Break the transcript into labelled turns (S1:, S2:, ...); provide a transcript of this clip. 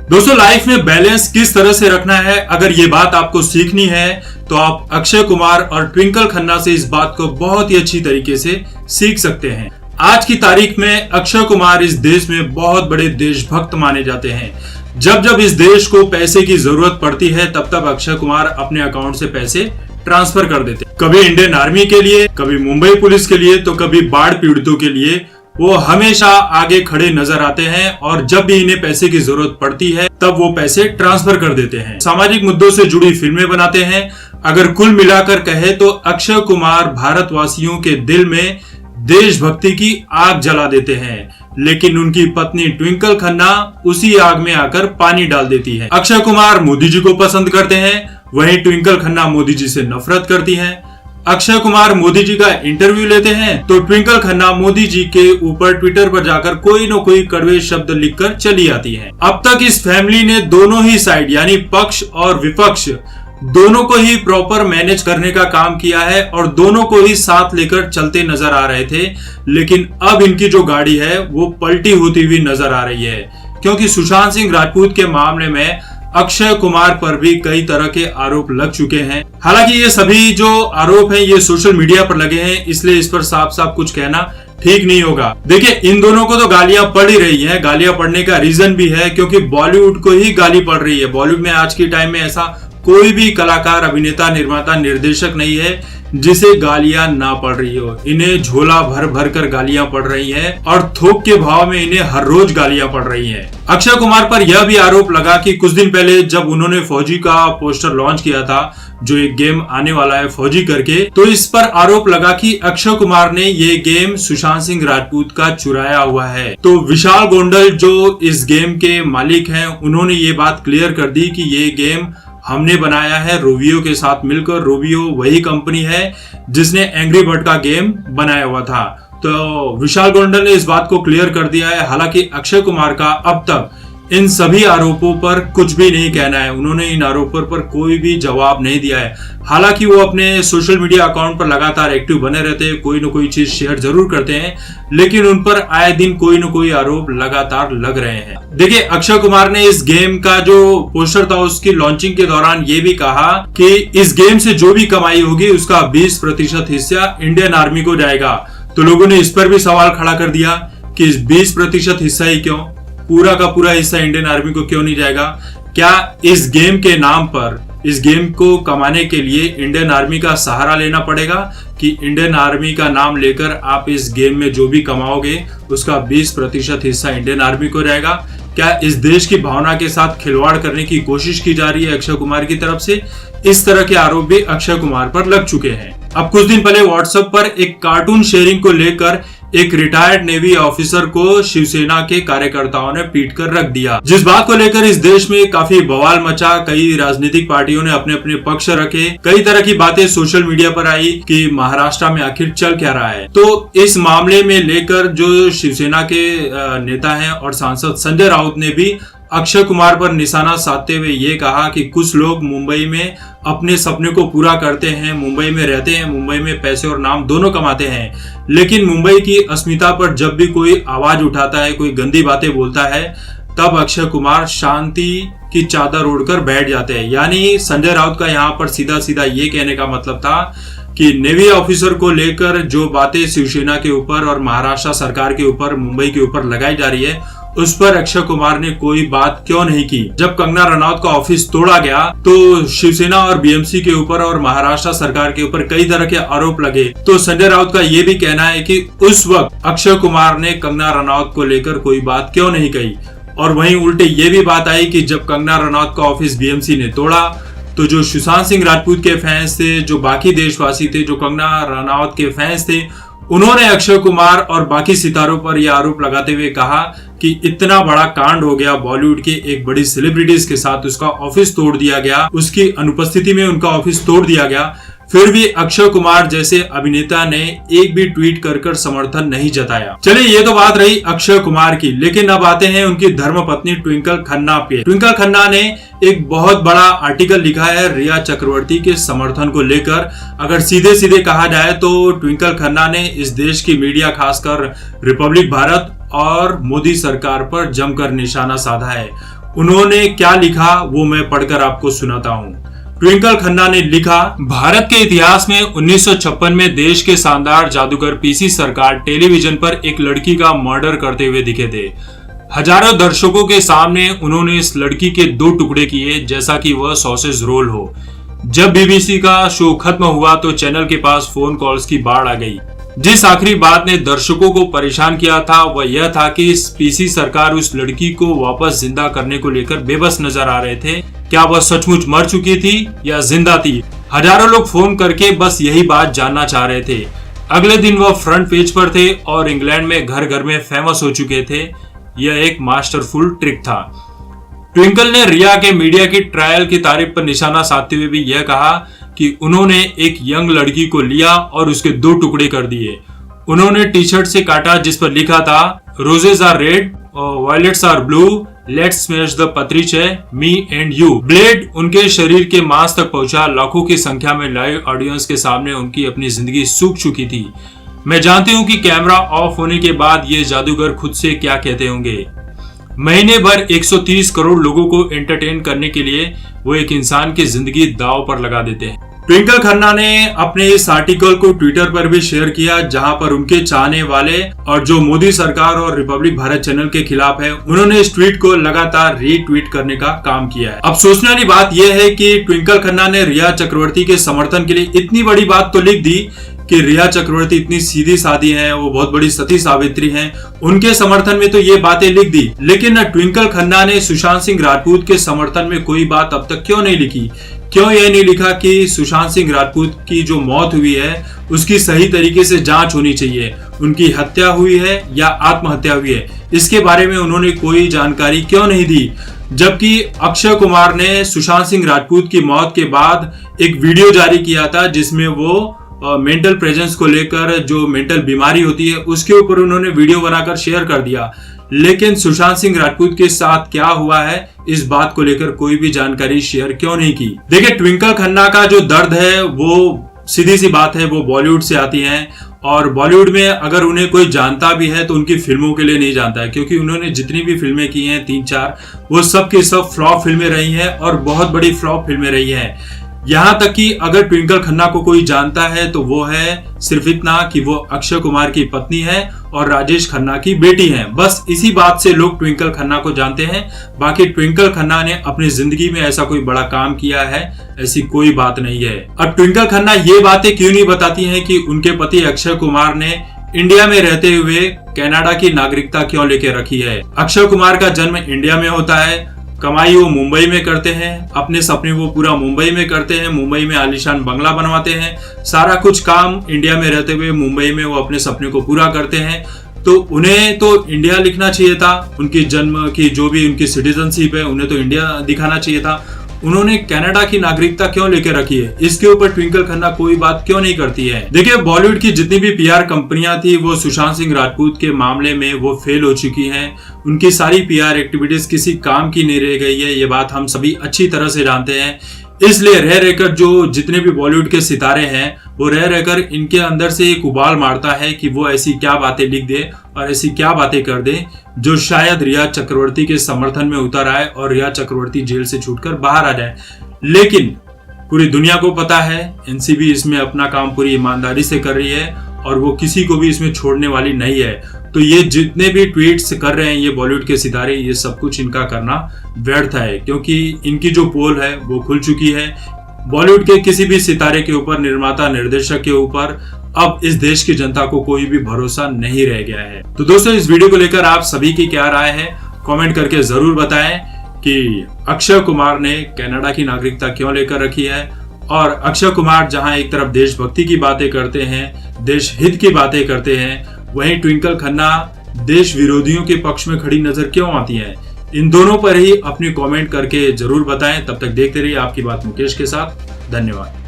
S1: दोस्तों, लाइफ में बैलेंस किस तरह से रखना है, अगर ये बात आपको सीखनी है तो आप अक्षय कुमार और ट्विंकल खन्ना से इस बात को बहुत ही अच्छी तरीके से सीख सकते हैं। आज की तारीख में अक्षय कुमार इस देश में बहुत बड़े देशभक्त माने जाते हैं। जब जब इस देश को पैसे की जरूरत पड़ती है तब तब अक्षय कुमार अपने अकाउंट से पैसे ट्रांसफर कर देते हैं। कभी इंडियन आर्मी के लिए, कभी मुंबई पुलिस के लिए, तो कभी बाढ़ पीड़ितों के लिए वो हमेशा आगे खड़े नजर आते हैं और जब भी इन्हें पैसे की जरूरत पड़ती है तब वो पैसे ट्रांसफर कर देते हैं। सामाजिक मुद्दों से जुड़ी फिल्में बनाते हैं। अगर कुल मिलाकर कहे तो अक्षय कुमार भारतवासियों के दिल में देशभक्ति की आग जला देते हैं, लेकिन उनकी पत्नी ट्विंकल खन्ना उसी आग में आकर पानी डाल देती है। अक्षय कुमार मोदी जी को पसंद करते हैं, वहीं ट्विंकल खन्ना मोदी जी से नफरत करती हैं। अक्षय कुमार मोदी जी का इंटरव्यू लेते हैं तो ट्विंकल खन्ना मोदी जी के ऊपर ट्विटर पर जाकर कोई न कोई कड़वे शब्द लिखकर चली आती हैं। अब तक इस फैमिली ने दोनों ही साइड यानी पक्ष और विपक्ष दोनों को ही प्रॉपर मैनेज करने का काम किया है और दोनों को ही साथ लेकर चलते नजर आ रहे थे, लेकिन अब इनकी जो गाड़ी है वो पलटी होती हुई नजर आ रही है, क्योंकि सुशांत सिंह राजपूत के मामले में अक्षय कुमार पर भी कई तरह के आरोप लग चुके हैं। हालांकि ये सभी जो आरोप हैं ये सोशल मीडिया पर लगे हैं, इसलिए इस पर साफ साफ कुछ कहना ठीक नहीं होगा। देखिए, इन दोनों को तो गालियां पड़ ही रही हैं। गालियां पड़ने का रीजन भी है क्योंकि बॉलीवुड को ही गाली पड़ रही है। बॉलीवुड में आज के टाइम में ऐसा कोई भी कलाकार, अभिनेता, निर्माता, निर्देशक नहीं है जिसे गालियां ना पड़ रही हो। इन्हें झोला भर भर कर गालियां पड़ रही हैं और थोक के भाव में इन्हें हर रोज गालियां पड़ रही हैं। अक्षय कुमार पर यह भी आरोप लगा कि कुछ दिन पहले जब उन्होंने फौजी का पोस्टर लॉन्च किया था, जो एक गेम आने वाला है फौजी करके, तो इस पर आरोप लगा कि अक्षय कुमार ने ये गेम सुशांत सिंह राजपूत का चुराया हुआ है। तो विशाल गोंडल जो इस गेम के मालिक हैं, उन्होंने ये बात क्लियर कर दी कि ये गेम हमने बनाया है रोबियो के साथ मिलकर। रोबियो वही कंपनी है जिसने एंग्री बर्ड का गेम बनाया हुआ था। तो विशाल गोंडल ने इस बात को क्लियर कर दिया है। हालांकि अक्षय कुमार का अब तक इन सभी आरोपों पर कुछ भी नहीं कहना है। उन्होंने इन आरोपों पर कोई भी जवाब नहीं दिया है। हालांकि वो अपने सोशल मीडिया अकाउंट पर लगातार एक्टिव बने रहते हैं, कोई न कोई चीज शेयर जरूर करते हैं, लेकिन उन पर आए दिन कोई न कोई आरोप लगातार लग रहे हैं। देखिए, अक्षय कुमार ने इस गेम का जो पोस्टर था उसकी लॉन्चिंग के दौरान ये भी कहा कि इस गेम से जो भी कमाई होगी उसका 20% हिस्सा इंडियन आर्मी को जाएगा। तो लोगों ने इस पर भी सवाल खड़ा कर दिया कि 20% हिस्सा ही क्यों, पूरा का पूरा हिस्सा इंडियन आर्मी को क्यों नहीं जाएगा? क्या इस गेम के नाम पर, इस गेम को कमाने के लिए इंडियन आर्मी का सहारा लेना पड़ेगा कि इंडियन आर्मी का नाम लेकर आप इस गेम में जो भी कमाओगे उसका 20% हिस्सा इंडियन आर्मी को जाएगा? क्या इस देश की भावना के साथ खिलवाड़ करने की कोशिश की जा रही है अक्षय कुमार की तरफ से? इस तरह के आरोप भी अक्षय कुमार पर लग चुके हैं। अब कुछ दिन पहले व्हाट्सएप पर एक कार्टून शेयरिंग को लेकर एक रिटायर्ड नेवी ऑफिसर को शिवसेना के कार्यकर्ताओं ने पीट कर रख दिया, जिस बात को लेकर इस देश में काफी बवाल मचा। कई राजनीतिक पार्टियों ने अपने अपने पक्ष रखे, कई तरह की बातें सोशल मीडिया पर आई कि महाराष्ट्र में आखिर चल क्या रहा है। तो इस मामले में लेकर जो शिवसेना के नेता हैं और सांसद संजय राउत ने भी अक्षय कुमार पर निशाना साधते हुए ये कहा कि कुछ लोग मुंबई में अपने सपने को पूरा करते हैं, मुंबई में रहते हैं, मुंबई में पैसे और नाम दोनों कमाते हैं, लेकिन मुंबई की अस्मिता पर जब भी कोई आवाज उठाता है, कोई गंदी बातें बोलता है, तब अक्षय कुमार शांति की चादर ओढ़कर बैठ जाते हैं। यानी संजय राउत का यहाँ पर सीधा सीधा ये कहने का मतलब था कि नेवी ऑफिसर को लेकर जो बातें शिवसेना के ऊपर और महाराष्ट्र सरकार के ऊपर, मुंबई के ऊपर लगाई जा रही है, उस पर अक्षय कुमार ने कोई बात क्यों नहीं की। जब कंगना रनौत का ऑफिस तोड़ा गया तो शिवसेना और बीएमसी के ऊपर और महाराष्ट्र सरकार के ऊपर कई तरह के आरोप लगे। तो संजय राउत का ये भी कहना है कि उस वक्त अक्षय कुमार ने कंगना रनौत को लेकर कोई बात क्यों नहीं कही। और वहीं उल्टे ये भी बात आई कि जब कंगना रनौत का ऑफिस बीएमसी ने तोड़ा तो जो सुशांत सिंह राजपूत के फैंस थे, जो बाकी देशवासी थे, जो कंगना रनौत के फैंस थे, उन्होंने अक्षय कुमार और बाकी सितारों पर यह आरोप लगाते हुए कहा कि इतना बड़ा कांड हो गया, बॉलीवुड के एक बड़ी सेलिब्रिटीज के साथ उसका ऑफिस तोड़ दिया गया, उसकी अनुपस्थिति में उनका ऑफिस तोड़ दिया गया, फिर भी अक्षय कुमार जैसे अभिनेता ने एक भी ट्वीट कर समर्थन नहीं जताया। चलिए, ये तो बात रही अक्षय कुमार की, लेकिन अब आते हैं उनकी धर्मपत्नी ट्विंकल खन्ना पे। ट्विंकल खन्ना ने एक बहुत बड़ा आर्टिकल लिखा है रिया चक्रवर्ती के समर्थन को लेकर। अगर सीधे सीधे कहा जाए तो ट्विंकल खन्ना ने इस देश की मीडिया, खासकर रिपब्लिक भारत और मोदी सरकार पर जमकर निशाना साधा है। उन्होंने क्या लिखा वो मैं पढ़कर आपको सुनाता हूँ। ट्विंकल खन्ना ने लिखा, भारत के इतिहास में 1956 में देश के शानदार जादूगर पीसी सरकार टेलीविजन पर एक लड़की का मर्डर करते हुए दिखे थे। हजारों दर्शकों के सामने उन्होंने इस लड़की के 2 टुकड़े किए जैसा कि वह सॉसेज रोल हो। जब बीबीसी का शो खत्म हुआ तो चैनल के पास फोन कॉल्स की बाढ़ आ गई। जिस आखिरी बात ने दर्शकों को परेशान किया था वह यह था कि पीसी सरकार उस लड़की को वापस जिंदा करने को लेकर बेबस नजर आ रहे थे। क्या वह सचमुच मर चुकी थी या जिंदा थी? हजारों लोग फोन करके बस यही बात जानना चाह रहे थे। अगले दिन वह फ्रंट पेज पर थे और इंग्लैंड में घर घर में फेमस हो चुके थे। यह एक मास्टरफुल ट्रिक था। ट्विंकल ने रिया के मीडिया की ट्रायल की तारीफ पर निशाना साधते हुए भी यह कहा कि उन्होंने एक यंग लड़की को लिया और उसके 2 टुकड़े कर दिए। उन्होंने टी शर्ट से काटा जिस पर लिखा था, रोजेज आर रेड और violets are blue, let's smash the patriarchy, me and you. Blade उनके शरीर के मांस तक पहुंचा। लाखों की संख्या में लाइव ऑडियंस के सामने उनकी अपनी जिंदगी सूख चुकी थी। मैं जानती हूँ कि कैमरा ऑफ होने के बाद ये जादूगर खुद से क्या कहते होंगे। महीने भर 130 करोड़ लोगों को एंटरटेन करने के लिए वो एक इंसान की जिंदगी दांव पर लगा देते हैं। ट्विंकल खन्ना ने अपने इस आर्टिकल को ट्विटर पर भी शेयर किया जहां पर उनके चाहने वाले और जो मोदी सरकार और रिपब्लिक भारत चैनल के खिलाफ है उन्होंने इस ट्वीट को लगातार रीट्वीट करने का काम किया है। अब सोचने वाली बात यह है कि ट्विंकल खन्ना ने रिया चक्रवर्ती के समर्थन के लिए इतनी बड़ी बात तो लिख दी कि रिया चक्रवर्ती इतनी सीधी सादी हैं, वो बहुत बड़ी सती सावित्री हैं, उनके समर्थन में तो ये बातें लिख दी। लेकिन ट्विंकल खन्ना ने सुशांत सिंह राजपूत के समर्थन में कोई बात अब तक क्यों नहीं लिखी? क्यों यह नहीं लिखा कि सुशांत सिंह राजपूत की जो मौत हुई है उसकी सही तरीके से जांच होनी चाहिए, उनकी हत्या हुई है या आत्महत्या हुई है, इसके बारे में उन्होंने कोई जानकारी क्यों नहीं दी? जबकि अक्षय कुमार ने सुशांत सिंह राजपूत की मौत के बाद एक वीडियो जारी किया था जिसमें वो मेंटल प्रेजेंस को लेकर, जो मेंटल बीमारी होती है उसके ऊपर उन्होंने वीडियो बनाकर शेयर कर दिया। लेकिन सुशांत सिंह राजपूत के साथ क्या हुआ है इस बात को लेकर कोई भी जानकारी शेयर क्यों नहीं की? देखिए, ट्विंकल खन्ना का जो दर्द है वो सीधी सी बात है, वो बॉलीवुड से आती हैं और बॉलीवुड में अगर उन्हें कोई जानता भी है तो उनकी फिल्मों के लिए नहीं जानता है, क्योंकि उन्होंने जितनी भी फिल्में की हैं 3-4 वो सब की सब फ्लॉप फिल्में रही हैं और बहुत बड़ी फ्लॉप फिल्में रही हैं। यहाँ तक कि अगर ट्विंकल खन्ना को कोई जानता है तो वो है सिर्फ इतना कि वो अक्षय कुमार की पत्नी है और राजेश खन्ना की बेटी है। बस इसी बात से लोग ट्विंकल खन्ना को जानते हैं। बाकी ट्विंकल खन्ना ने अपनी जिंदगी में ऐसा कोई बड़ा काम किया है ऐसी कोई बात नहीं है। अब ट्विंकल खन्ना ये बातें क्यों नहीं बताती हैं कि उनके पति अक्षय कुमार ने इंडिया में रहते हुए कनाडा की नागरिकता क्यों लेके रखी है? अक्षय कुमार का जन्म इंडिया में होता है, कमाई वो मुंबई में करते हैं, अपने सपने वो पूरा मुंबई में करते हैं, मुंबई में आलीशान बंगला बनवाते हैं, सारा कुछ काम इंडिया में रहते हुए मुंबई में वो अपने सपने को पूरा करते हैं। तो उन्हें तो इंडिया लिखना चाहिए था, उनकी जन्म की जो भी उनकी सिटीजनशिप है उन्हें तो इंडिया दिखाना चाहिए था। उन्होंने कनाडा की नागरिकता क्यों लेकर रखी है, इसके ऊपर ट्विंकल खन्ना कोई बात क्यों नहीं करती है? देखिए, बॉलीवुड की जितनी भी पीआर कंपनियां थी वो सुशांत सिंह राजपूत के मामले में वो फेल हो चुकी हैं। उनकी सारी पीआर एक्टिविटीज किसी काम की नहीं रह गई है, ये बात हम सभी अच्छी तरह से जानते हैं। इसलिए रह रहकर जो जितने भी बॉलीवुड के सितारे हैं वो रह रहकर इनके अंदर से एक उबाल मारता है कि वो ऐसी क्या बातें लिख दे और ऐसी क्या बातें कर दे जो शायद रिया चक्रवर्ती के समर्थन में उतर आए और रिया चक्रवर्ती जेल से छूटकर बाहर आ जाए। लेकिन पूरी दुनिया को पता है एनसीबी इसमें अपना काम पूरी ईमानदारी से कर रही है और वो किसी को भी इसमें छोड़ने वाली नहीं है। तो ये जितने भी ट्वीट्स कर रहे हैं ये बॉलीवुड के सितारे, ये सब कुछ इनका करना व्यर्थ है, क्योंकि इनकी जो पोल है वो खुल चुकी है। बॉलीवुड के किसी भी सितारे के ऊपर, निर्माता निर्देशक के ऊपर अब इस देश की जनता को कोई भी भरोसा नहीं रह गया है। तो दोस्तों, इस वीडियो को लेकर आप सभी की क्या राय है कमेंट करके जरूर बताएं कि अक्षय कुमार ने कनाडा की नागरिकता क्यों लेकर रखी है। और अक्षय कुमार जहां एक तरफ देशभक्ति की बातें करते हैं, देश हित की बातें करते हैं, वहीं ट्विंकल खन्ना देश विरोधियों के पक्ष में खड़ी नजर क्यों आती हैं? इन दोनों पर ही अपनी कमेंट करके जरूर बताएं। तब तक देखते रहिए आपकी बात मुकेश के साथ। धन्यवाद।